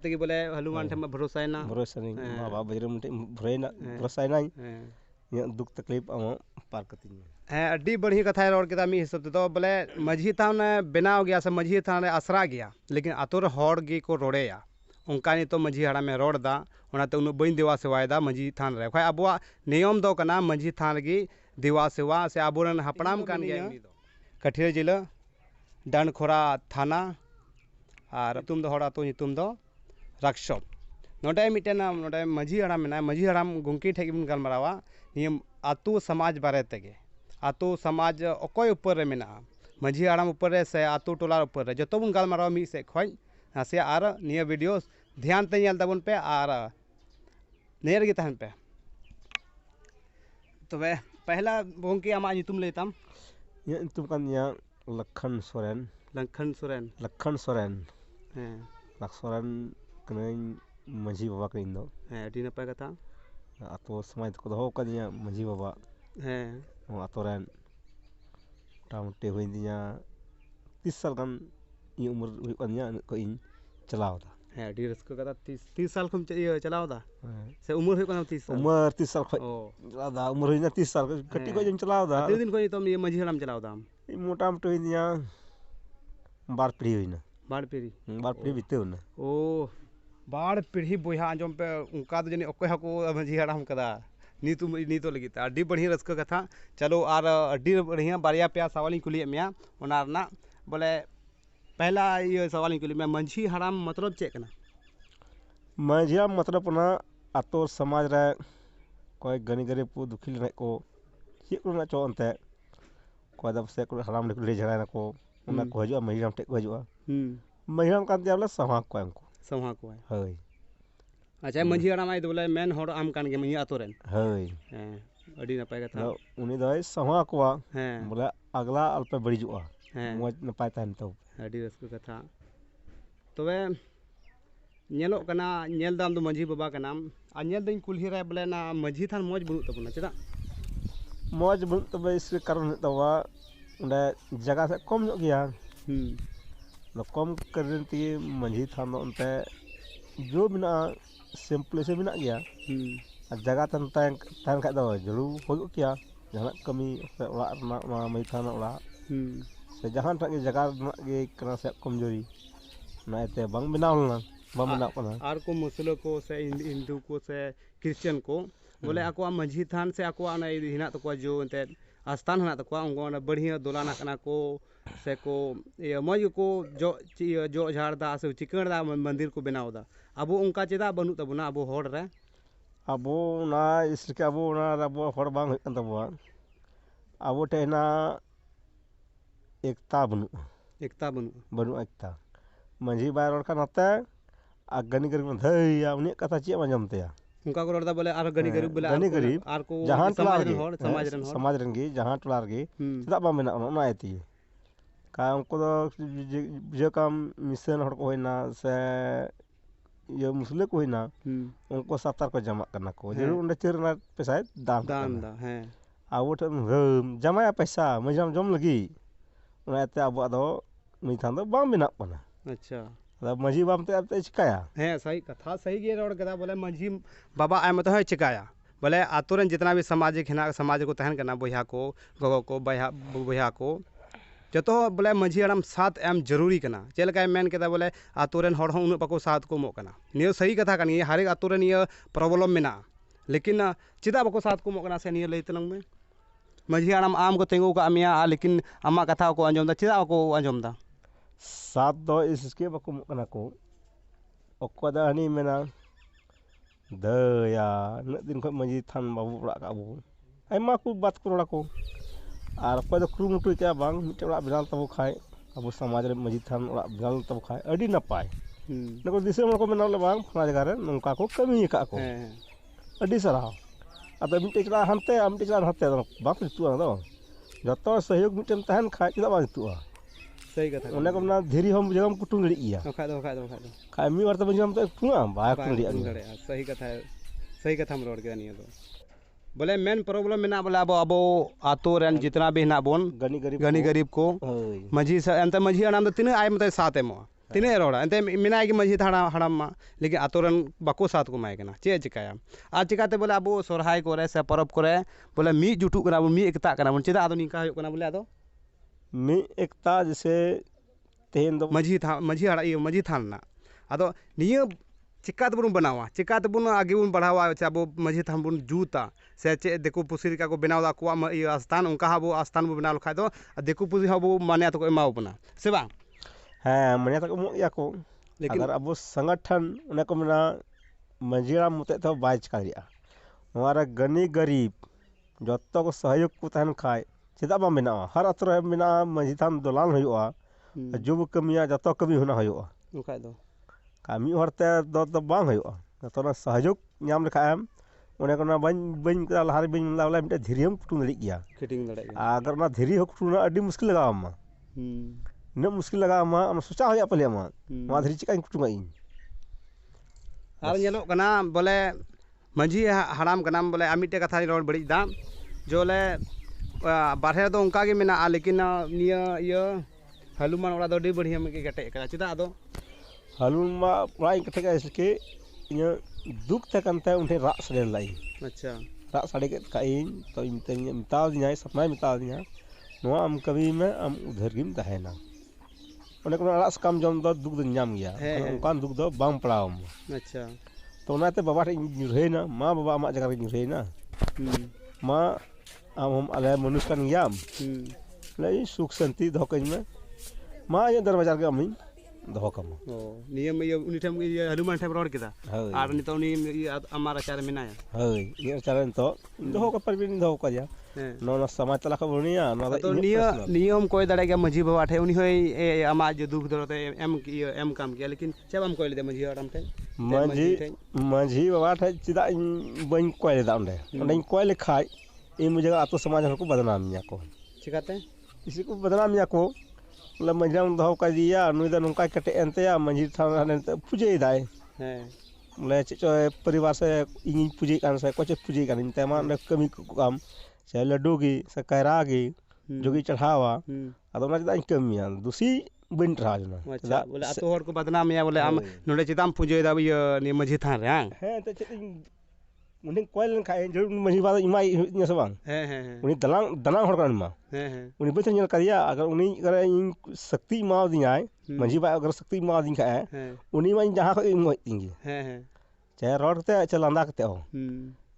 तेगे बोले हनुमान ठेम भरोसायना बाबा बजरंग ठेम भरोसायना दुख तकलीफ पार कतिन हाँ अड्डी बढ़िया कथा रोड के मी हिसाब तो बोले माझी थान बनाव गया से माझी थान आसरा गया लेकिन आतुर हड़ गे को रोड़ेया उनका नितो माझी हड़ा में रोड़ा उनाते उन बई देवा सेवायदा माझी थान रे खै अब नियम दो कना माझी थान गे देवा सेवा से आबोरन हपड़ाम कान गया कठिया जिला डानखोरा थाना और तुम दो हड़ा तो नितुम दो रक्षप नोडे मिटेन नोडे माझी हड़ा में माझी हड़ाम गुंकी ठेक बन गलमरावा नियम आतु समाज बारे तेगे आतु समाज अकोय ऊपर रे मेना माझी हड़ाम ऊपर रे से आतु टोला ऊपर रे जतो बन गलमरावा मी से खय से आर निया वीडियो ध्यान ते नेल तबन पे आर नेर गे तहन पे तबे पहला गोंकी आमा नितुम लेताम ये तुम कान या लखन सोरेन हैं लखसोरेन कनेन माझी बाबा कइन दो हैं अडी नपाय कथा आतो समाज को दो कनिया माझी बाबा हैं आतो रेन टाउटे हुई दिया 30 साल गान ये उम्र हुई कनिया को इन चलाओ दा हैं अडी रस्को कथा 30 साल खम चलाओ दा से उम्र हुई कना 30 साल उम्र 30 साल खय चला दा उम्र हुई ना 30 साल कटी को जन चलाओ दा दिन को तो ये माझी हड़ाम चलाओ दा मोटा मोटी हुई दिया बार पीढ़ी हुई ना बार पीढ़ी बीते ना ओ बार पीढ़ी बोहा आंजम पे उनका तो जनी ओके हको माझी हड़ाम कदा नीतो लगी अड्डी बढ़िया रस्क कथा चलो आर अड्डी बढ़िया बारिया पे सवाल कुली मेया ओना बोले पहला ये सवाल कुली में माझी हड़ाम मतलब चेक ना माझी मतलब ना आतो समाज रे कोई गनी गरीब को दुखी लेने को चेक को ना चो अंते कोई दब से को हड़ाम ले झगड़ा ना को उना को हजो माझी हड़ाम टेक को हजो माझी हड़ाम कान दियाला सहा को है हय अच्छा माझी हड़ाम आई तो बोले मेन हड़ आम कान गे मई आतो रेन हय अडी नपाय कथा उनी दय सहा को बोले अगला अल्पे बड़ी जुआ मौज नपाय तहन तो अडी रस्क कथा तबे नेलो कना नेल दाम दो माझी बाबा का नाम आ नेल दिन कुल्ही रे बोले ना माझी थान मौज बनु तबना चदा मौज बनु तबे इसके कारण तवा उंडे जगह से कम नो गया कम करने ती माझी थान उनते जो बिना सिंपल से बिना गया जगह तन तन का दो जरूर हो क्या जहां कमी से ओला ना माझी थान ओला से जहां तक जगह गे कना से कमजोरी नाते बंग बनावलना आर को मुसलो को से हिंदू को से क्रिश्चियन को बोले आको माझी थान से आको हिना तको जो एंते आस्थान हना तको उनको बढ़िया दोलाना कना को से को ये मज को जो झाड़दा से चिकनदा मंदिर को बनावदा अबो उनका चेदा बनु तबना अबो हड़ रे अबो ना इसके अबो ना अबो हड़ बांग होय तबवा अबो टेना एकता बनु एकता माझी बाय रोड का नते आ गनी गरीब धैया उनी कथा चे आंजम तया उनका को रोडदा बोले आर गनी गरीब बोले गनी गरीब आर को जहां समाज रन गे जहां टोला गे चदा बा मेना ओना आयती का उनको तो जे काम मिशन हड़ को होइना से ये मुसले को होइना उनको सत्तर को जमा करना को जरूर उंडे चेरना पैसा दान दा हैं आबो ठन जमाया पैसा मजम जम लगी उनाते आबो दो मी थान दो बाम बिना पना अच्छा माझी बाम ते चिकाया हैं सही कथा सही गे रोड कदा बोले माझी बाबा आय मत है चिकाया बोले आतुरन जितना भी सामाजिक हिना समाज को तहन करना बोया को गगो को बोया को जतो बोले माझी हड़ाम साथ एम जरूरी करना चेलका मेन केदा बोले आतुरन हड़ हो उन पको साथ को मो करना नियो सही कथा कनी हर एक आतुरन ये प्रॉब्लम मेना लेकिन चिदा बको साथ को मो करना से नियो लैतलंग में माझी हड़ाम आम को तेंगो का मिया लेकिन अम्मा कथा को अंजम दा चिदा को अंजम दा साथ दो इसके बको मना को ओको दा हनी मेना दया न दिन को माझी थान बाबू ओड़ा का अबो आयमा को बात को ओड़ा को आर को दो क्रुमुटु क्या बांग मिटे ओड़ा बिनाल तबो खाय अबो समाज रे माझी थान ओड़ा बिनाल तबो खाय अडी नपाय नको दिसम को मेना ले बांग फना जगह रे नंका को कमी का को अडी सराव अबे मिटे चला हनते आमटे चला हते बाप तु दो जतो सहयोग मिटेम तहन खाय चला बा तुआ सही कथा ओने को ना धीरी हम जगम कुटुम लड़ी इया खाय दो खाय मी वर्त बजम तो तुआ बा कुटुम लड़ी सही कथा हम रोड के नहीं तो बोले मेन प्रॉब्लम में ना बोले अब आतो रेन जितना भी ना बोन गनी गरीब को माझी से अंत माझी नाम तो तीन आय मत साथ एमो तीन रोड़ा एंते मेना कि मजी हड़ाम मा लेकिन आतोरन बाको साथ को माय चे चिकाया और चिकाते बोले अब सोरहाय करे से परब करे बोले मी जुटू कना मी एकता कना बन चेदा आदो निका होय कना बोले आदो मी एकता जैसे तेन दो मजी थान ना आदो निया चिका तबन बनावा चिका तबन आगे बन बढ़ावा अब मजी थान बन जूता से चे देखो पुसी का को बनावा को स्थान उनका अब स्थान बन बनाव खादो देखो पुसी अब मान्यता को एमाव बना से बा हाँ मान्यता को या को लेकिन अगर अब संगठन उन्हें को मेना मजीरा मुते तो बाय चिका हमारा गनी गरीब जो को सहयोग को तहन खाए चेदा बा मेना हर अतर मेना मजी थान दोलान होयुआ जुब कमिया जतो कमी होना होयुआ उनका दो कमी हरते दो बांग होयुआ तो ना सहयोग नाम लेखाएम उन्हें को ना बन लहार बन लावला मिटे धीरियम कुटुम दड़ी गया फिटिंग दड़े अगर ना धीरी हो कुटुना अड्डी मुश्किल लगा अम्मा न मुश्किल लगा अम्मा हम सोचा होया पले अम्मा मा धीरी चिका कुटुमा इन आर नेलो कना बोले मजी हराम कना बोले आमिटे कथा रोड बड़ी दा जोले बारहे दो उनका गे मेना लेकिन निया ये हलुमान ओड़ा दो डी बढ़िया में के गटे करा चिदा आदो हलुमा प्राय कटे का इसके इन दुख तकनते उन्हें रात सड़े लाई अच्छा रात सड़े के काइन तो इनते मिताव दिया सपना मिताव दिया नोआ हम कभी में हम उधर गिम तहना उन्हें को रात काम जम दो दुख दिन जाम गया उनकान दुख दो बाम पड़ाव अच्छा तो उनाते बाबा रे नुरहे ना मां बाबा अमा जगह रे नुरहे ना मां हम अले मनुष्य kan yam ले सुख शांति धोकन में मां ये दरवाजा के अमी धोकम ओ नियम ये उनी ठम ये हनुमान ठम रोड केदा आर नि तो उनी हमारा चार मेनाया हय ये चारन तो धो का परबिन धो का जा नो ना समाज तला का बनिया ना तो नियम कोई दड़े के मजी बाबा ठे उनी होय अमा जो दुख दरते एम काम किया लेकिन जब हम कोई ले मजी आराम ठे मजी बाबा ठे चिदा बन कोई दा उंडे उंडे कोई ले खाय इन मुझे आतो समाज को बदनाम या को चिकाते इसी को बदनाम या को मतलब मजराम दहो का दिया नुई दा नुका कटे एंते या मंजी थाने पूजे दाय हैं मतलब चो परिवार से इन पूजे कान से कोचे पूजे कान इन तेमा ने कमी काम से लड्डू की से कैरा की जोगी चढ़ावा अदो ना जदा कमिया दूसरी बन रहा जना अच्छा बोले आतो हर को बदनाम या बोले हम नोडे चिताम पूजे दा ये नि मजी थान रे हैं तो उन्हें कोई लन खाए जरूर मजी बात इमाई ने सबang उन्हें दलांग हर कान मा उन्हें बेचन जल करिया अगर उन्हें अगर इन शक्ति माव दिया मजी बा अगर शक्ति माव दिन खाए उन्हें मा जहां को इम होइंगी चाहे रोड ते चल अंदा कते हो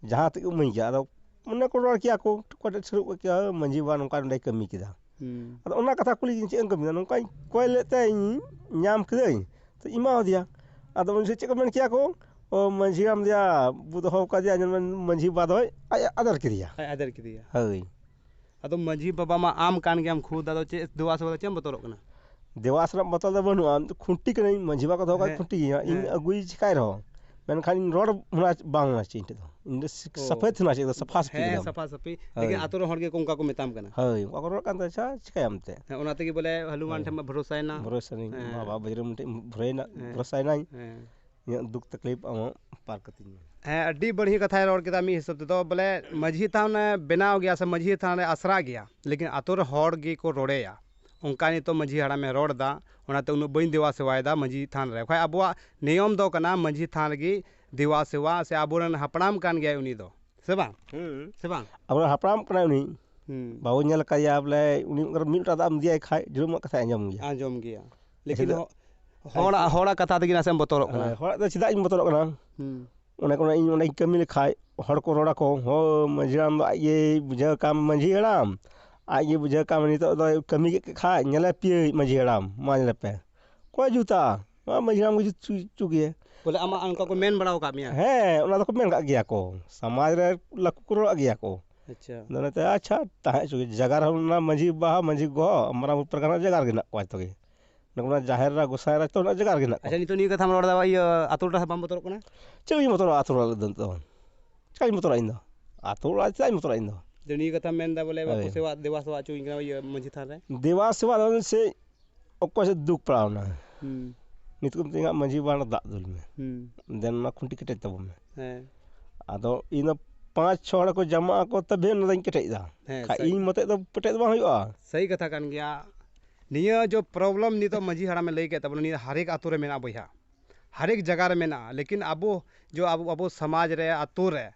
जहां तक उमई गया अदो मने को रोड किया को कोटे शुरू को क्या मजी बा नका डे कमी किदा अदो ओना कथा कुली चे कमी नका कोई लेते न्याम कदे तो इमा दिया अदो उनसे चे कमेंट किया को ओ मंझी हम दिया बुध हो का दिया जन मंझी बाद होय आदर किया हय अदो मंझी बाबा मा आम कान के हम खुद अदो चे देवास वाला चेम बतरो कना देवास रा बतल द बनु आम खुंटी के नहीं मंझी बा का धोका खुंटी इन अगुई चिकाय रहो मैंने खाली रोड हुना बांग ना चिंटे तो इन सफेद हुना चाहिए सफा सफी लेकिन आतो हर के कोंका को मेताम कना हय ओकर कान अच्छा चिकाय हमते ओनाते के बोले हनुमान ठम भरोसा नहीं बाबा बजरंग भरोसा नहीं दुख तकलीफ पार कती है अड्डी बढ़िया कथा रोड के मी हिसाब तो बोले मजी थान बनाव गया से मजी थान आसरा गया लेकिन आतोर हर गे को रोड़ेया उनका तो मजी हड़ा में रोड दा उनाते उन बई देवा सेवायदा मजी थान रे खाय अब नियम दो कना मजी थान गी देवा सेवा से आबोरन हपड़ाम कान गया उनी दो से बांग अब हपड़ाम कना उनी बाबू नेल कया बोले उनी मिटा दाम दिया खाय जुम कथा अंजम गया लेकिन होड़ा कथा तक ना बतौर होड़ा तो चिदा इन बतौर इन कमी खाए हर को रोड़ा को हो मजराम ये बुझे काम मंझी हड़ाम आज ये बुझे काम नहीं तो कमी के खाए नेले पिए मंझी हड़ाम मान पे कोई जूता मजराम को चुकी बोले आमा उनका को मेन बड़ाओ का मिया है उना तो मेन का गया को समाज रे लक को रोड़ा गया को अच्छा दोनों अच्छा ताहे चुकी जगह ना मंझी बा मंझी गो हमरा प्रकार जगह के ना को तो के नगुना जाहेर रा गोसाय रा तो ना जगह के ना अच्छा नितो नी कथा हम रोड़ा ये आतोटा बम बतौर कना चई मतोर आतोर दन तो चई मतोर इन आतोर चई मतोर इन जनी कथा मेन दा बोले बापू सेवा देवा सेवा चुई के ये मंझी थान रे देवा सेवा से ओको से दुख पड़ावना नितकुम तिंगा मंझी बाण दा दुल में देन ना खुंटी कटे तब में आदो इन 5-6 को जमा को तबे न दन कटे दा इन मते तो पटे बा होया सही कथा कान गया निया जो प्रॉब्लम नी तो मजी हड़ा में लई के तब हर एक आतु रे मेना बइहा हर एक जगह रे मेना लेकिन अब जो अब समाज रे आतु रे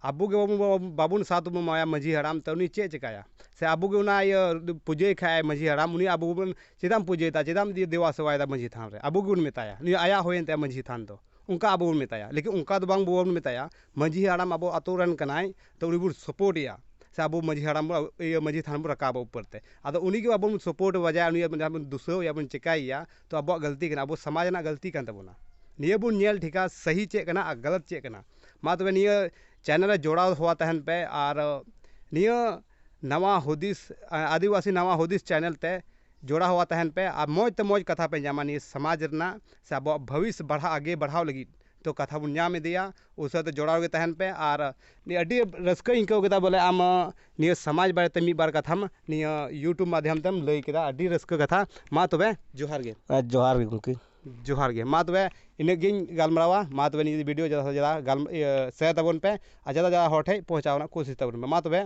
अबू के बाबुन साथ माया मजी हड़ाम तो उनी चे चिकाया से अबू के उना पूजे खाए मजी हड़ाम उनी अबू बन चेदाम पूजेता चेदाम देवा सेवायदा मजी थान रे अबू के मेताया नी आया होयन मजी थान तो उनका अब मेताया लेकिन उनका तो बांग बोन मेताया मजी हड़ाम अब आतु रन कनाय तो उनी बुन सपोर्ट या से अब मजी हड़ाम मजी थान बो रकाब ऊपर ते अदो उनी के अब सपोर्ट वजह उनी दुसो या बन चिकाइया तो अब गलती कना अब समाज ना गलती कन तबोना निये बुन नेल ठिका सही चे कना गलत चे कना मा तबे निये चैनल जोड़ाव हुआ तहन पे और निया नवा हुदिस आदिवासी नवा हुदिस चैनल ते जोड़ा हुआ तहन पे अब मौज तो मौज कथा पे जामा निये समाज रना से अब भविष्य बढ़ा आगे बढ़ाव लगी तो कथा बुन नाम दिया उसे तो जोड़ाव के तहन पे और निये अड्डी रस्का इंको केदा बोले आम निये समाज बारे ते मी बार कथाम निये यूट्यूब माध्यम तम लई केदा अड्डी रस्का कथा मा तबे जोहार गे गुंकी जोहार गे मा तबे इनगिन गालमरावा मा तबे नी वीडियो ज़्यादा से ज़्यादा शेयर तबन पे ज़्यादा ज़्यादा हॉट है पहुँचावना कोशिश तबन पे मा तबे